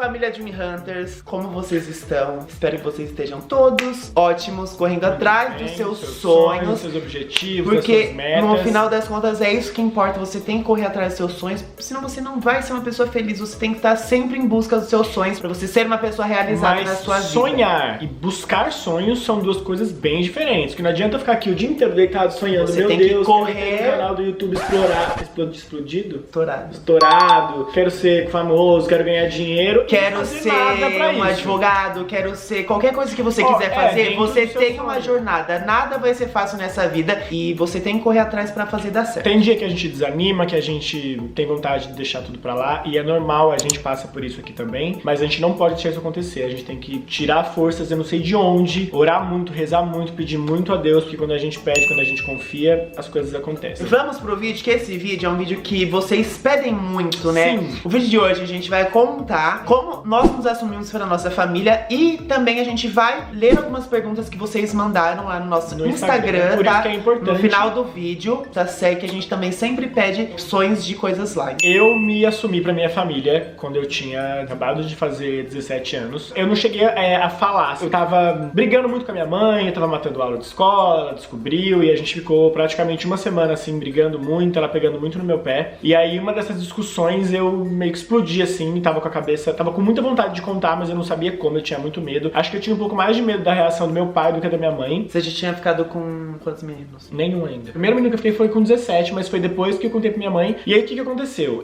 família Dream Hunters, como vocês estão? Espero que vocês estejam todos ótimos, correndo atrás dos seus sonhos, seus objetivos, porque das suas metas. no final das contas é isso que importa, você tem que correr atrás dos seus sonhos, senão você não vai ser uma pessoa feliz, você tem que estar sempre em busca dos seus sonhos, pra você ser uma pessoa realizada na sua vida. Sonhar e buscar sonhos são duas coisas bem diferentes, que não adianta ficar aqui o dia inteiro deitado sonhando, Você meu tem Deus, que correr. quero ter um canal do YouTube explodido? Estourado. Estourado, quero ser famoso, quero ganhar dinheiro, Quero ser um advogado, quero ser qualquer coisa que você quiser fazer, você tem uma jornada, nada vai ser fácil nessa vida e você tem que correr atrás pra fazer dar certo. Tem dia que a gente desanima, que a gente tem vontade de deixar tudo pra lá e é normal, a gente passa por isso aqui também, mas a gente não pode deixar isso acontecer, a gente tem que tirar forças, eu não sei de onde, orar muito, rezar muito, pedir muito a Deus, porque quando a gente pede, quando a gente confia, as coisas acontecem. Vamos pro vídeo, que esse vídeo é um vídeo que vocês pedem muito, né? Sim. O vídeo de hoje a gente vai contar como nós nos assumimos para nossa família e também a gente vai ler algumas perguntas que vocês mandaram lá no nosso Instagram, por tá? isso que é importante. No final do vídeo, tá? Segue que a gente também sempre pede opções de coisas lá. Eu me assumi pra minha família quando eu tinha acabado de fazer 17 anos. Eu não cheguei a falar. Eu tava brigando muito com a minha mãe, eu tava matando aula de escola, ela descobriu e a gente ficou praticamente uma semana assim, brigando muito, ela pegando muito no meu pé. E aí, uma dessas discussões, eu meio que explodi assim, tava com a cabeça, tava com muita vontade de contar, mas eu não sabia como, eu tinha muito medo. Acho que eu tinha um pouco mais de medo da reação do meu pai do que da minha mãe. Você já tinha ficado com quantos meninos? Nenhum ainda. O primeiro menino que eu fiquei foi com 17, mas foi depois que eu contei pra minha mãe. E aí, o que aconteceu?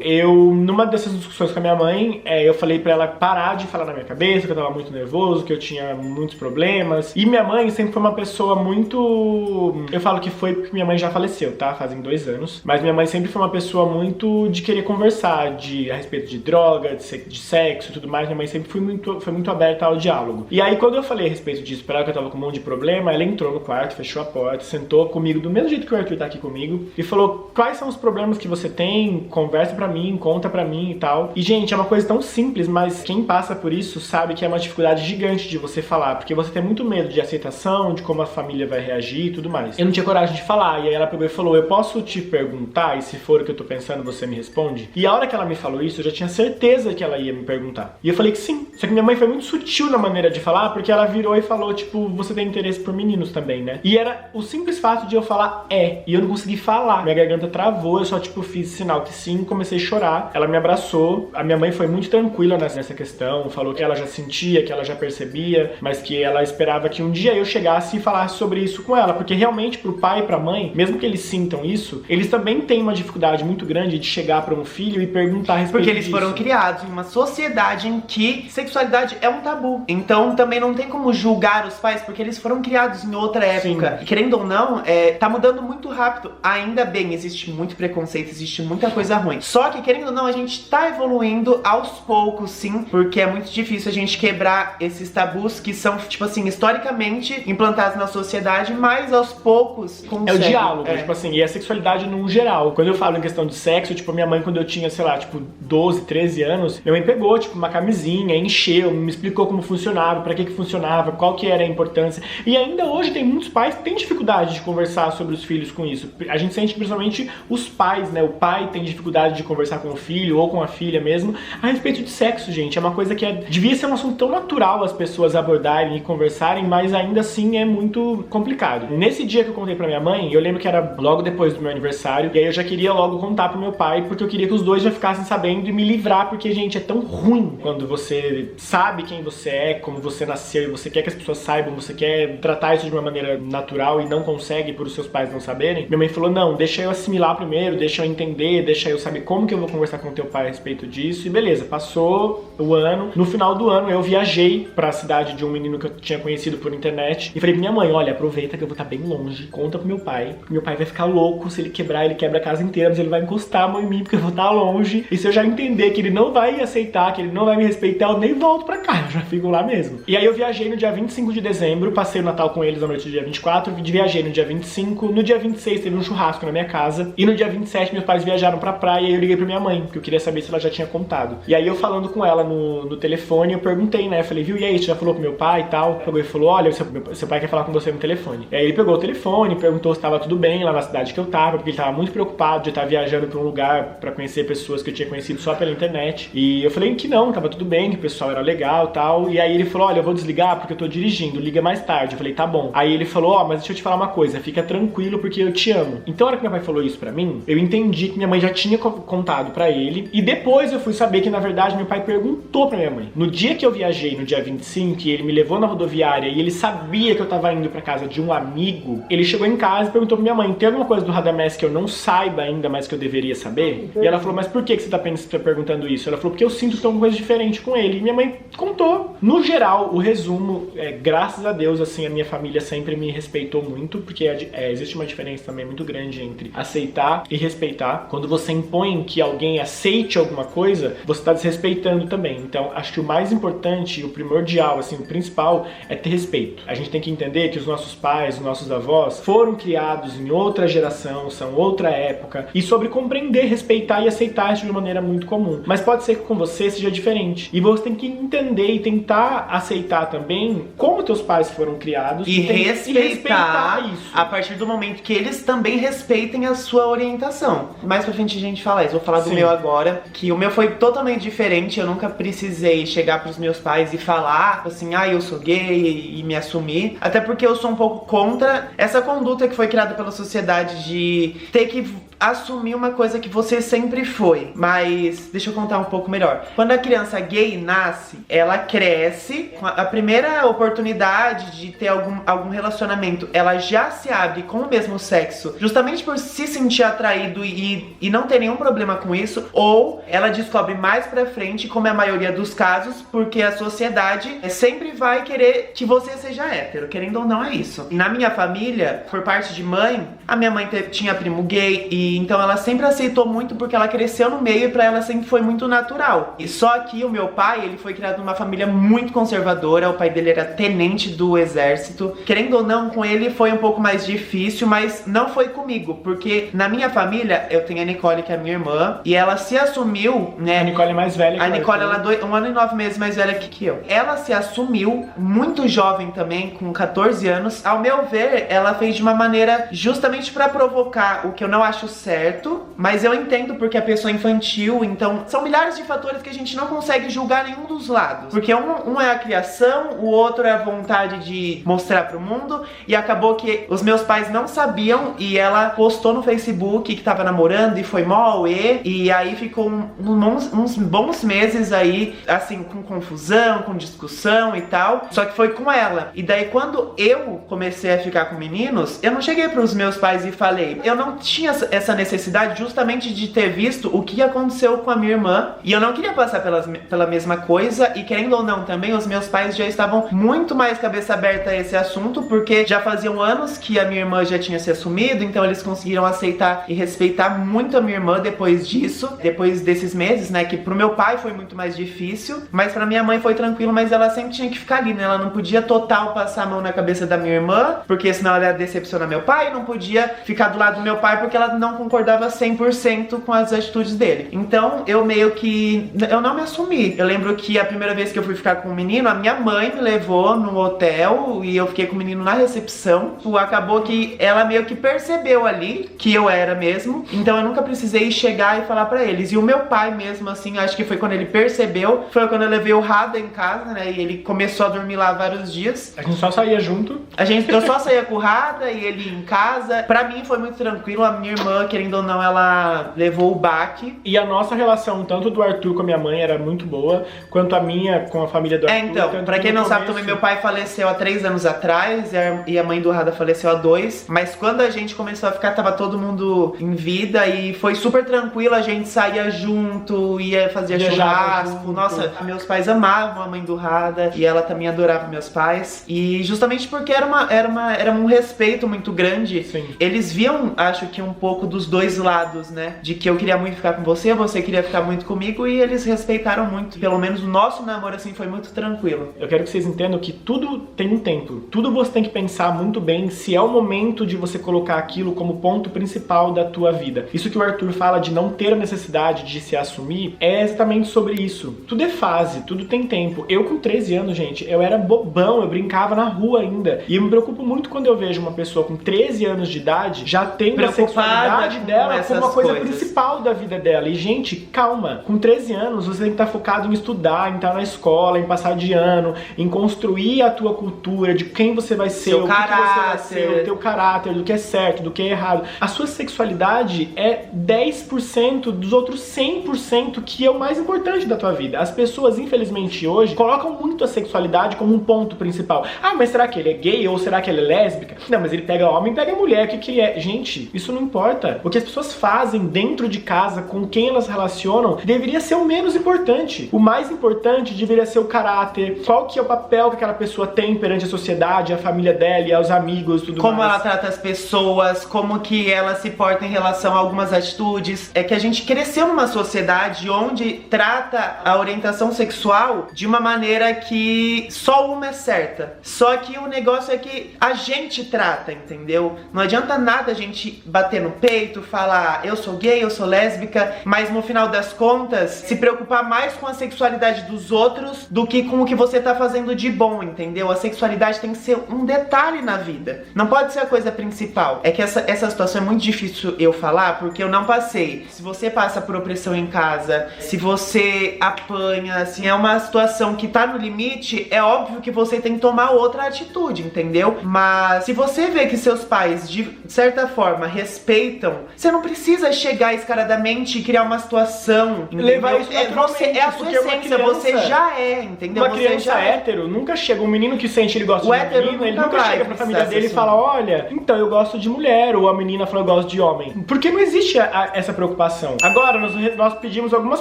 Numa dessas discussões com a minha mãe, eu falei pra ela parar de falar na minha cabeça, que eu tava muito nervoso, que eu tinha muitos problemas. E minha mãe sempre foi uma pessoa muito... Eu falo que foi porque minha mãe já faleceu, tá? Fazem 2 anos. Mas minha mãe sempre foi uma pessoa muito de querer conversar a respeito de droga, de sexo e tudo mais. Minha mãe sempre foi muito aberta ao diálogo. E aí, quando eu falei a respeito disso pra ela, que eu tava com um monte de problema, ela entrou no quarto, fechou a porta, sentou comigo do mesmo jeito que o Arthur tá aqui comigo e falou: quais são os problemas que você tem? Conversa pra mim, conta pra mim e tal. E, gente, é uma coisa tão simples, mas quem passa por isso sabe que é uma dificuldade gigante de você falar, porque você tem muito medo de aceitação, de como a família vai reagir e tudo mais. Eu não tinha coragem de falar, e aí ela pegou e falou: eu posso te perguntar, e se for o que eu tô pensando, você me responde? E a hora que ela me falou isso, eu já tinha certeza que ela ia me perguntar. E eu falei que sim. Só que minha mãe foi muito sutil na maneira de falar, porque ela virou e falou, tipo, você tem interesse por meninos também, né? E era o simples fato de eu falar e eu não consegui falar. Minha garganta travou, eu só, tipo, fiz sinal que sim, comecei a chorar. Ela me abraçou. A minha mãe foi muito tranquila nessa questão, falou que ela já sentia, que ela já percebia, mas que ela esperava que um dia eu chegasse e falasse sobre isso com ela, porque realmente pro pai e pra mãe, mesmo que eles sintam isso, eles também têm uma dificuldade muito grande de chegar pra um filho e perguntar a respeito Porque eles disso. foram criados em uma sociedade em que sexualidade é um tabu. Então também não tem como julgar os pais, porque eles foram criados em outra época. E, querendo ou não, tá mudando muito rápido. Ainda bem, existe muito preconceito, existe muita coisa ruim. Só que, querendo ou não, a gente tá evoluindo aos poucos, sim, porque é muito difícil a gente quebrar esses tabus que são, tipo assim, historicamente implantados na sociedade, mas aos poucos consegue. É o diálogo, tipo assim, e a sexualidade no geral. Quando eu falo em questão de sexo, tipo, minha mãe, quando eu tinha, sei lá, tipo, 12, 13 anos, minha mãe pegou, tipo, uma camisinha, encheu, me explicou como funcionava, pra que funcionava, qual que era a importância. E ainda hoje tem muitos pais que têm dificuldade de conversar sobre os filhos com isso. A gente sente que principalmente os pais, né? O pai tem dificuldade de conversar com o filho ou com a filha mesmo a respeito de sexo, gente. É uma coisa que devia ser um assunto tão natural as pessoas abordarem e conversarem, mas ainda assim é muito complicado. Nesse dia que eu contei pra minha mãe, eu lembro que era logo depois do meu aniversário, e aí eu já queria logo contar pro meu pai, porque eu queria que os dois já ficassem sabendo e me livrar, porque, gente, é tão ruim quando você sabe quem você é, como você nasceu, e você quer que as pessoas saibam, você quer tratar isso de uma maneira natural e não consegue por os seus pais não saberem. Minha mãe falou: não, deixa eu assimilar primeiro, deixa eu entender, deixa eu saber como que eu vou conversar com teu pai a respeito disso. E beleza, passou o ano. No final do ano eu viajei pra cidade de um menino que eu tinha conhecido por internet e falei pra minha mãe: olha, aproveita que eu vou estar bem longe, conta pro meu pai vai ficar louco, se ele quebrar, ele quebra a casa inteira, mas ele vai encostar a mão em mim porque eu vou estar longe, e se eu já entender que ele não vai aceitar, que ele não vai me respeitar, eu nem volto pra cá, eu já fico lá mesmo. E aí eu viajei no dia 25 de dezembro, passei o Natal com eles à noite do dia 24, viajei no dia 25, no dia 26 teve um churrasco na minha casa, e no dia 27 meus pais viajaram pra praia, e eu liguei pra minha mãe, porque eu queria saber se ela já tinha contado. E aí eu falando com ela no telefone, eu perguntei, né, eu falei: viu, e aí, você já falou com meu pai e tal? Pegou e falou: olha, seu pai quer falar com você no telefone. E aí ele pegou o telefone, perguntou se tava tudo bem lá na cidade que eu tava, porque ele tava muito preocupado de estar viajando pra um lugar pra conhecer pessoas que eu tinha conhecido só pela internet. E eu falei que não tava tudo bem, que o pessoal era legal e tal. E aí ele falou, olha, eu vou desligar porque eu tô dirigindo, liga mais tarde. Eu falei, tá bom. Aí ele falou, ó, mas deixa eu te falar uma coisa, fica tranquilo porque eu te amo. Então, a hora que meu pai falou isso pra mim, eu entendi que minha mãe já tinha contado pra ele. E depois eu fui saber que, na verdade, meu pai perguntou pra minha mãe. No dia que eu viajei, no dia 25, e ele me levou na rodoviária e ele sabia que eu tava indo pra casa de um amigo, ele chegou em casa e perguntou pra minha mãe, tem alguma coisa do Radamés que eu não saiba ainda, mas que eu deveria saber? E ela falou, mas por que você tá perguntando isso? Ela falou, porque eu sinto que tem alguma coisa diferente com ele. E minha mãe contou. No geral, o resumo, graças a Deus, assim, a minha família sempre me respeitou muito, porque existe uma diferença também muito grande entre aceitar e respeitar. Quando você impõe que alguém aceite alguma coisa, você tá desrespeitando também. Então, acho que o mais importante, o primordial, assim, o principal é ter respeito. A gente tem que entender que os nossos pais, os nossos avós foram criados em outra geração, são outra época, e sobre compreender, respeitar e aceitar isso de uma maneira muito comum. Mas pode ser que com você seja diferente. E você tem que entender e tentar aceitar também como teus pais foram criados e respeitar isso. A partir do momento que eles também respeitem a sua orientação. Mais pra frente a gente fala isso. Vou falar do meu agora, que o meu foi totalmente diferente. Eu nunca precisei chegar pros meus pais e falar assim, eu sou gay e me assumir. Até porque eu sou um pouco contra essa conduta que foi criada pela sociedade de ter que assumir uma coisa que você sempre foi. Mas deixa eu contar um pouco melhor. Quando a criança gay nasce, ela cresce, a primeira oportunidade de ter algum relacionamento, ela já se abre com o mesmo sexo, justamente por se sentir atraído e não ter nenhum problema com isso, ou ela descobre mais pra frente, como é a maioria dos casos, porque a sociedade sempre vai querer que você seja hétero, querendo ou não é isso. Na minha família, por parte de mãe, a minha mãe tinha primo gay, e então ela sempre aceitou muito porque ela cresceu no meio e pra ela sempre foi muito natural. E só que o meu pai, ele foi criado numa família muito conservadora, o pai dele era tenente do exército. Querendo ou não, com ele foi um pouco mais difícil, mas não foi comigo, porque na minha família, eu tenho a Nicole, que é a minha irmã, e ela se assumiu, né? A Nicole é mais velha que a Nicole, ela é 1 ano e 9 meses mais velha que eu. Ela se assumiu muito jovem também, com 14 anos. Ao meu ver, ela fez de uma maneira justamente pra provocar o que eu não acho certo, mas eu entendo porque a pessoa é infantil, então são milhares de fatores que a gente não consegue julgar nenhum dos lados. Porque um é a criação, o outro é a vontade de mostrar pro mundo, e acabou que os meus pais não sabiam, e ela postou no Facebook que tava namorando e foi mó auê, e aí ficou uns bons meses aí, assim, com confusão, com discussão e tal, só que foi com ela. E daí quando eu comecei a ficar com meninos, eu não cheguei pros meus pais e falei, eu não tinha essa necessidade justamente de ter visto o que aconteceu com a minha irmã, e eu não queria passar pela mesma coisa, e querendo ou não também, os meus pais já estavam muito mais cabeça aberta a esse assunto, porque já faziam anos que a minha irmã já tinha se assumido, então eles conseguiram aceitar e respeitar muito a minha irmã depois disso, depois desses meses, né, que pro meu pai foi muito mais difícil, mas pra minha mãe foi tranquilo, mas ela sempre tinha que ficar ali, né, ela não podia total passar a mão na cabeça da minha irmã, porque senão ela ia decepcionar meu pai, não podia ficar do lado do meu pai porque ela não concordava 100% com as atitudes dele. Então, eu meio que... eu não me assumi. Eu lembro que a primeira vez que eu fui ficar com o menino, a minha mãe me levou no hotel e eu fiquei com o menino na recepção. Acabou que ela meio que percebeu ali que eu era mesmo. Então, eu nunca precisei chegar e falar pra eles. E o meu pai mesmo, assim, acho que foi quando ele percebeu. Foi quando eu levei o Rada em casa, né? E ele começou a dormir lá vários dias. A gente só saía junto. Eu só saía com o Rada e ele em casa. Pra mim foi muito tranquilo. A minha irmã, querendo ou não, ela levou o baque. E a nossa relação, tanto do Arthur com a minha mãe, era muito boa, quanto a minha com a família do Arthur. Então, pra quem não sabe também, meu pai faleceu há 3 anos atrás e a mãe do Rada faleceu há 2. Mas quando a gente começou a ficar, tava todo mundo em vida e foi super tranquilo. A gente saía junto, fazia churrasco. Nossa, meus pais amavam a mãe do Rada e ela também adorava meus pais. E justamente porque era um respeito muito grande. Sim. Eles viam, acho que um pouco dos dois lados, né? De que eu queria muito ficar com você queria ficar muito comigo, e eles respeitaram muito. Pelo menos o nosso namoro, assim, foi muito tranquilo. Eu quero que vocês entendam que tudo tem um tempo. Tudo você tem que pensar muito bem se é o momento de você colocar aquilo como ponto principal da tua vida. Isso que o Arthur fala de não ter a necessidade de se assumir é exatamente sobre isso. Tudo é fase, tudo tem tempo. Eu com 13 anos, gente, eu era bobão, eu brincava na rua ainda. E eu me preocupo muito quando eu vejo uma pessoa com 13 anos de idade já tendo a sexualidade sexualidade com dela essas como uma coisa coisas. principal da vida dela. E, gente, calma. Com 13 anos, você tem que estar focado em estudar, em estar na escola, em passar de ano, em construir a tua cultura, de quem você vai ser, Seu o que você vai caráter. ser, o teu caráter, do que é certo, do que é errado. A sua sexualidade é 10% dos outros 100% que é o mais importante da tua vida. As pessoas, infelizmente, hoje, colocam muito a sexualidade como um ponto principal. Ah, mas será que ele é gay ou será que ele é lésbica? Não, mas ele pega homem e pega mulher. O que ele é? Gente, isso não importa. O que as pessoas fazem dentro de casa, com quem elas relacionam, deveria ser o menos importante. O mais importante deveria ser o caráter, qual que é o papel que aquela pessoa tem perante a sociedade, a família dela e aos amigos, tudo como mais. ela trata as pessoas, como que ela se porta em relação a algumas atitudes. É que a gente cresceu numa sociedade onde trata a orientação sexual de uma maneira que só uma é certa. Só que o negócio é que a gente trata, entendeu? Não adianta nada a gente bater no peito, falar eu sou gay, eu sou lésbica, mas no final das contas se preocupar mais com a sexualidade dos outros do que com o que você tá fazendo de bom, entendeu? A sexualidade tem que ser um detalhe na vida. Não pode ser a coisa principal. É que essa situação é muito difícil eu falar porque eu não passei. Se você passa por opressão em casa, se você apanha, assim, é uma situação que tá no limite, é óbvio que você tem que tomar outra atitude, entendeu? Mas se você vê que seus pais, de certa forma, respeitam, você não precisa chegar escaradamente e criar uma situação, entendeu? Levar isso Você é a sua porque uma essência, criança- você já é, entendeu? Uma Você criança já é. hétero nunca chega, um menino que sente ele gosta O de hétero menina, ele nunca nunca vai chega pra família precisar dele e se fala, assumir. olha, então eu gosto de mulher, ou a menina fala eu gosto de homem. Porque não existe essa preocupação. Agora, nós pedimos algumas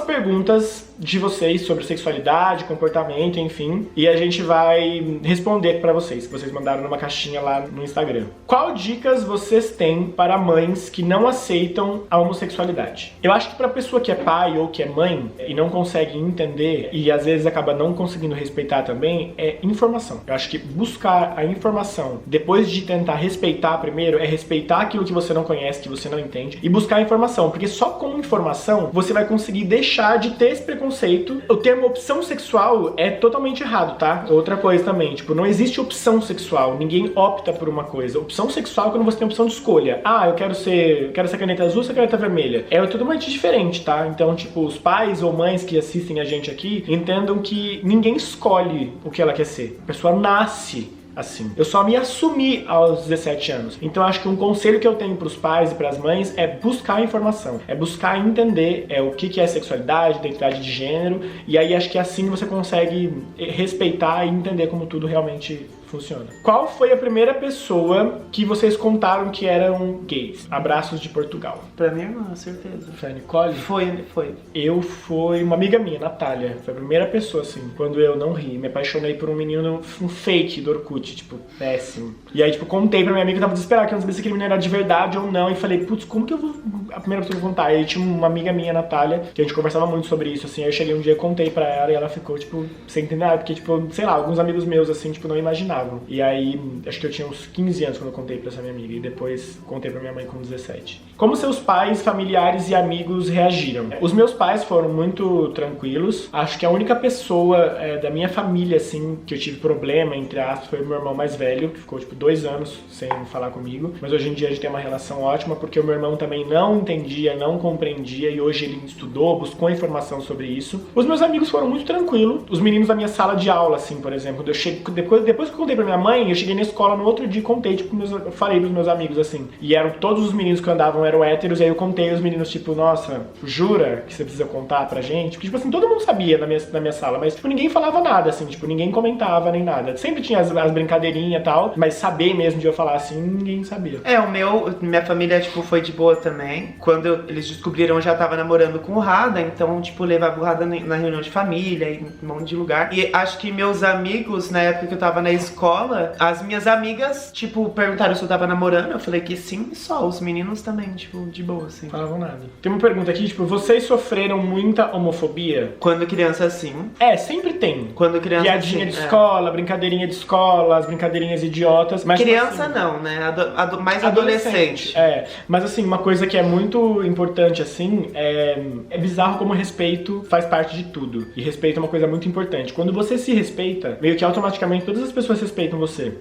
perguntas de vocês sobre sexualidade, comportamento, enfim, e a gente vai responder pra vocês, que vocês mandaram numa caixinha lá no Instagram. Qual dicas vocês têm para mães que não aceitam a homossexualidade? Eu acho que pra pessoa que é pai ou que é mãe e não consegue entender e às vezes acaba não conseguindo respeitar também, é informação. Eu acho que buscar a informação depois de tentar respeitar primeiro é respeitar aquilo que você não conhece, que você não entende, e buscar a informação, porque só com informação você vai conseguir deixar de ter esse preconceito. O termo opção sexual é totalmente errado, tá? Outra coisa também, tipo, não existe opção sexual, ninguém opta por uma coisa. Opção sexual é quando você tem opção de escolha. Ah, eu quero essa caneta azul, essa caneta vermelha. É totalmente diferente, tá? Então, tipo, os pais ou mães que assistem a gente aqui entendam que ninguém escolhe o que ela quer ser. A pessoa nasce assim. Eu só me assumi aos 17 anos. Então acho que um conselho que eu tenho pros pais e pras mães é buscar informação, é buscar entender o que é sexualidade, identidade de gênero, e aí acho que assim você consegue respeitar e entender como tudo realmente funciona. Qual foi a primeira pessoa que vocês contaram que eram gays? Abraços de Portugal. Pra minha irmã, certeza. Foi a Nicole? Foi. Foi uma amiga minha, Natália. Foi a primeira pessoa, assim, quando eu não ri. Me apaixonei por um menino, um fake do Orkut, tipo, péssimo. E aí, tipo, contei pra minha amiga que eu tava desesperada, que eu não sabia se aquele menino era de verdade ou não. E falei, putz, como que eu vou... A primeira pessoa que eu vou contar. E aí tinha uma amiga minha, Natália, que a gente conversava muito sobre isso, assim. Aí eu cheguei um dia, contei pra ela e ela ficou, tipo, sem entender nada. Porque, tipo, sei lá, alguns amigos meus, assim, tipo, não imaginavam. E aí, acho que eu tinha uns 15 anos quando eu contei pra essa minha amiga. E depois contei pra minha mãe com 17. Como seus pais, familiares e amigos reagiram? Os meus pais foram muito tranquilos. Acho que a única pessoa da minha família, assim, que eu tive problema, entre aspas, foi o meu irmão mais velho, que ficou, tipo, 2 anos sem falar comigo. Mas hoje em dia a gente tem uma relação ótima, porque o meu irmão também não entendia, não compreendia, e hoje ele estudou, buscou informação sobre isso. Os meus amigos foram muito tranquilos. Os meninos da minha sala de aula, assim, por exemplo, quando eu chego, depois que eu contei pra minha mãe, eu cheguei na escola no outro dia e contei, tipo, eu falei pros meus amigos, assim. E eram todos os meninos que andavam eram héteros, e aí eu contei os meninos, tipo, nossa, jura que você precisa contar pra gente? Porque, tipo assim, todo mundo sabia na minha sala, mas, tipo, ninguém falava nada, assim, tipo, ninguém comentava nem nada. Sempre tinha as brincadeirinhas e tal, mas saber mesmo de eu falar assim, ninguém sabia. Minha família, tipo, foi de boa também. Quando eles descobriram, eu já tava namorando com o Rada, então, tipo, levava o Rada na reunião de família, em um monte de lugar. E acho que meus amigos, na época que eu tava na escola, as minhas amigas, tipo, perguntaram se eu tava namorando, eu falei que sim, e só. Os meninos também, tipo, de boa, assim. Falavam nada. Tem uma pergunta aqui, tipo, vocês sofreram muita homofobia? Quando criança, sim. Sempre tem. Quando criança, Piadinha sim, de escola, brincadeirinha de escola, as brincadeirinhas idiotas. Mas, criança tipo, assim, não, né? Mais adolescente. Mas assim, uma coisa que é muito importante, assim, é bizarro como respeito faz parte de tudo. E respeito é uma coisa muito importante. Quando você se respeita, meio que automaticamente todas as pessoas respeitam você.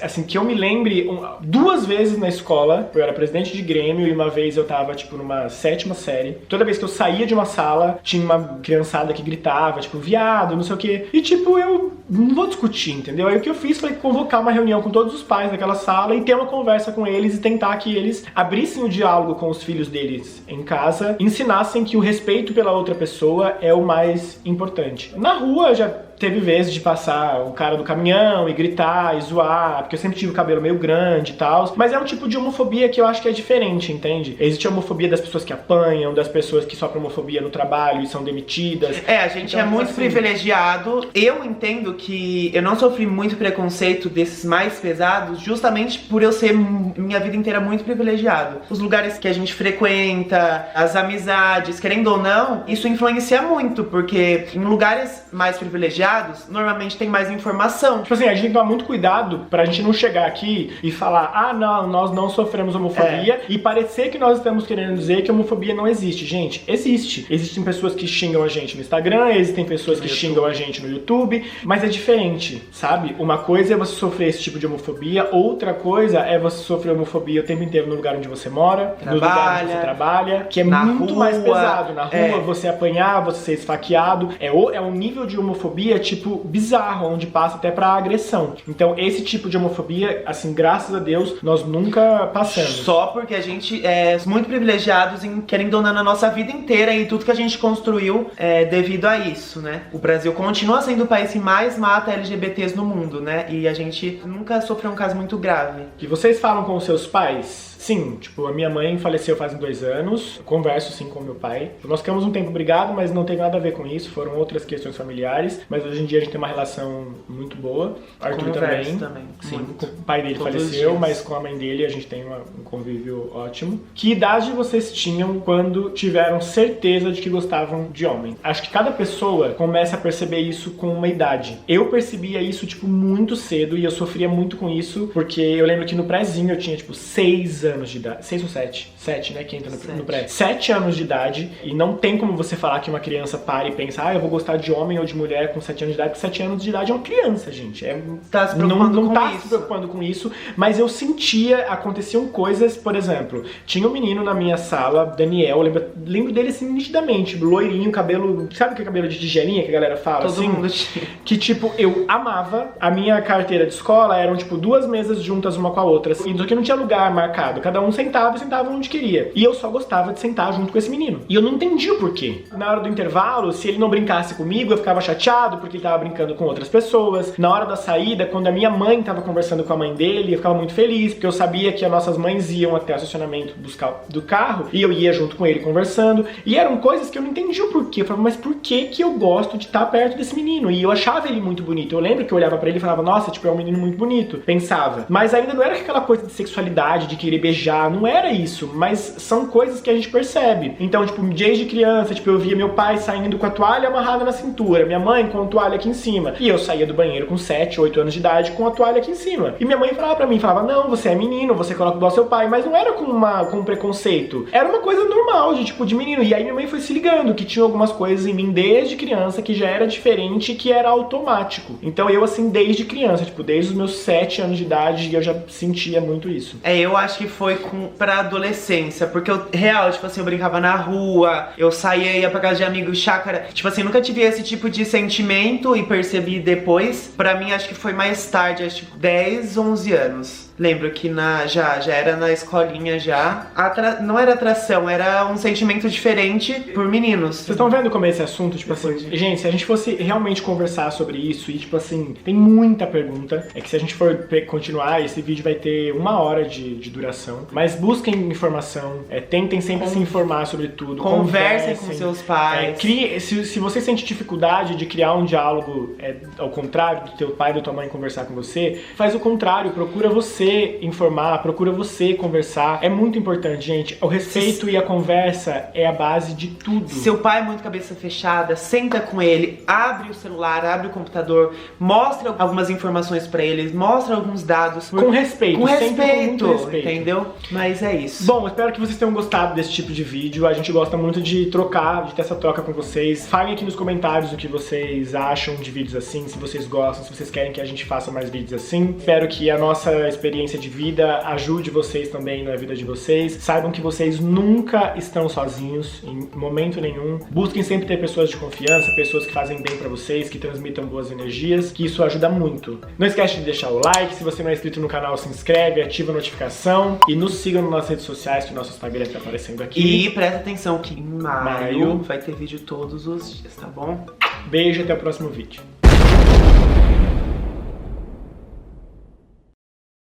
Assim, que eu me lembre, 2 vezes na escola, eu era presidente de grêmio e uma vez eu tava, tipo, numa 7ª série. Toda vez que eu saía de uma sala, tinha uma criançada que gritava, tipo, viado, não sei o quê. E, tipo, eu não vou discutir, entendeu? Aí o que eu fiz foi convocar uma reunião com todos os pais daquela sala e ter uma conversa com eles e tentar que eles abrissem o diálogo com os filhos deles em casa, ensinassem que o respeito pela outra pessoa é o mais importante. Na rua já teve vezes de passar o cara do caminhão e gritar e zoar, porque eu sempre tive o cabelo meio grande e tal, mas é um tipo de homofobia que eu acho que é diferente, entende? Existe a homofobia das pessoas que apanham, das pessoas que sofrem homofobia no trabalho e são demitidas. A gente então, é muito assim, privilegiado. Eu entendo que eu não sofri muito preconceito desses mais pesados, justamente por eu ser minha vida inteira muito privilegiado. Os lugares que a gente frequenta, as amizades, querendo ou não, isso influencia muito, porque em lugares mais privilegiados, normalmente tem mais informação. Tipo assim, a gente tem que tomar muito cuidado pra gente não chegar aqui e falar, não, nós não sofremos homofobia e parecer que nós estamos querendo dizer que a homofobia não existe. Gente, existe. Existem pessoas que xingam a gente no Instagram, existem pessoas que xingam a gente no YouTube, mas é diferente, sabe? Uma coisa é você sofrer esse tipo de homofobia, outra coisa é você sofrer homofobia o tempo inteiro no lugar onde você mora, no lugar onde você trabalha, que é muito rua, mais pesado. Na rua, você apanhar, você ser esfaqueado, é um nível de homofobia tipo bizarro, onde passa até pra agressão. Então esse tipo de homofobia, assim, graças a Deus, nós nunca passamos. Só porque a gente é muito privilegiados em querendo ou não na nossa vida inteira e tudo que a gente construiu devido a isso, né? O Brasil continua sendo o país que mais mata LGBTs no mundo, né? E a gente nunca sofreu um caso muito grave. E vocês falam com os seus pais? Sim, tipo, a minha mãe faleceu faz 2 anos, eu converso sim com meu pai. Nós ficamos um tempo brigados, mas não tem nada a ver com isso, foram outras questões familiares, mas hoje em dia a gente tem uma relação muito boa. Arthur também. Sim, o pai dele faleceu, mas com a mãe dele a gente tem um convívio ótimo. Que idade vocês tinham quando tiveram certeza de que gostavam de homem? Acho que cada pessoa começa a perceber isso com uma idade. Eu percebia isso, tipo, muito cedo e eu sofria muito com isso, porque eu lembro que no prézinho eu tinha, tipo, 6 anos de idade, 6 ou 7, né, que entra no pré. 7 anos de idade, e não tem como você falar que uma criança para e pensa, eu vou gostar de homem ou de mulher com 7 anos de idade, porque 7 anos de idade é uma criança, gente. Não tá se preocupando com isso, mas eu sentia, aconteciam coisas, por exemplo, tinha um menino na minha sala, Daniel, lembro dele assim nitidamente, loirinho, cabelo, sabe que é cabelo de tigelinha que a galera fala? Todo assim? Mundo tinha. Que tipo, eu amava, a minha carteira de escola eram tipo 2 mesas juntas uma com a outra, assim, do que não tinha lugar marcado. Cada um sentava onde queria. E eu só gostava de sentar junto com esse menino. E eu não entendi o porquê. Na hora do intervalo, se ele não brincasse comigo, eu ficava chateado porque ele tava brincando com outras pessoas. Na hora da saída, quando a minha mãe tava conversando com a mãe dele, eu ficava muito feliz, porque eu sabia que as nossas mães iam até o estacionamento buscar do carro, e eu ia junto com ele conversando. E eram coisas que eu não entendi o porquê. Eu falava, mas por que eu gosto de estar perto desse menino? E eu achava ele muito bonito. Eu lembro que eu olhava pra ele e falava, nossa, tipo, é um menino muito bonito. Pensava. Mas ainda não era aquela coisa de sexualidade, de querer beijar, não era isso, mas são coisas que a gente percebe. Então, tipo, desde criança, tipo, eu via meu pai saindo com a toalha amarrada na cintura, minha mãe com a toalha aqui em cima, e eu saía do banheiro com 7, 8 anos de idade com a toalha aqui em cima. E minha mãe falava pra mim, não, você é menino, você coloca igual seu pai, mas não era com um preconceito, era uma coisa normal, de menino. E aí minha mãe foi se ligando que tinha algumas coisas em mim desde criança que já era diferente, que era automático. Então eu, assim, desde criança, tipo, desde os meus 7 anos de idade, eu já sentia muito isso. Eu acho que foi pra adolescência, porque eu, real, tipo assim, eu brincava na rua, eu saía, ia pra casa de amigos, chácara, tipo assim, nunca tive esse tipo de sentimento e percebi depois. Pra mim, acho que foi mais tarde, acho que 10, 11 anos. Lembro que já era na escolinha já. Não era atração, era um sentimento diferente por meninos. Vocês estão vendo como é esse assunto? Tipo assim, gente, se a gente fosse realmente conversar sobre isso, e tipo assim, tem muita pergunta. É que se a gente for continuar, esse vídeo vai ter 1 hora de duração. Mas busquem informação, tentem sempre se informar sobre tudo. Conversem com seus pais. Se você sente dificuldade de criar um diálogo ao contrário do teu pai e da tua mãe conversar com você, faz o contrário, procura você. você informar, procura você conversar. É muito importante, gente. O respeito e a conversa é a base de tudo. Seu pai é muito cabeça fechada, senta com ele, abre o celular, abre o computador, mostra algumas informações pra eles, mostra alguns dados. Com respeito, com sempre com muito respeito, respeito. entendeu? Mas é isso. Bom, espero que vocês tenham gostado desse tipo de vídeo. A gente gosta muito de trocar, de ter essa troca com vocês. Falem aqui nos comentários o que vocês acham de vídeos assim, se vocês gostam, se vocês querem que a gente faça mais vídeos assim. Espero que a nossa experiência de vida ajude vocês também na vida de vocês. Saibam que vocês nunca estão sozinhos, em momento nenhum. Busquem sempre ter pessoas de confiança, pessoas que fazem bem pra vocês, que transmitam boas energias, que isso ajuda muito. Não esquece de deixar o like, se você não é inscrito no canal, se inscreve, ativa a notificação e nos sigam nas nossas redes sociais, que o nosso Instagram tá aparecendo aqui. E presta atenção que em maio vai ter vídeo todos os dias, tá bom? Beijo e até o próximo vídeo.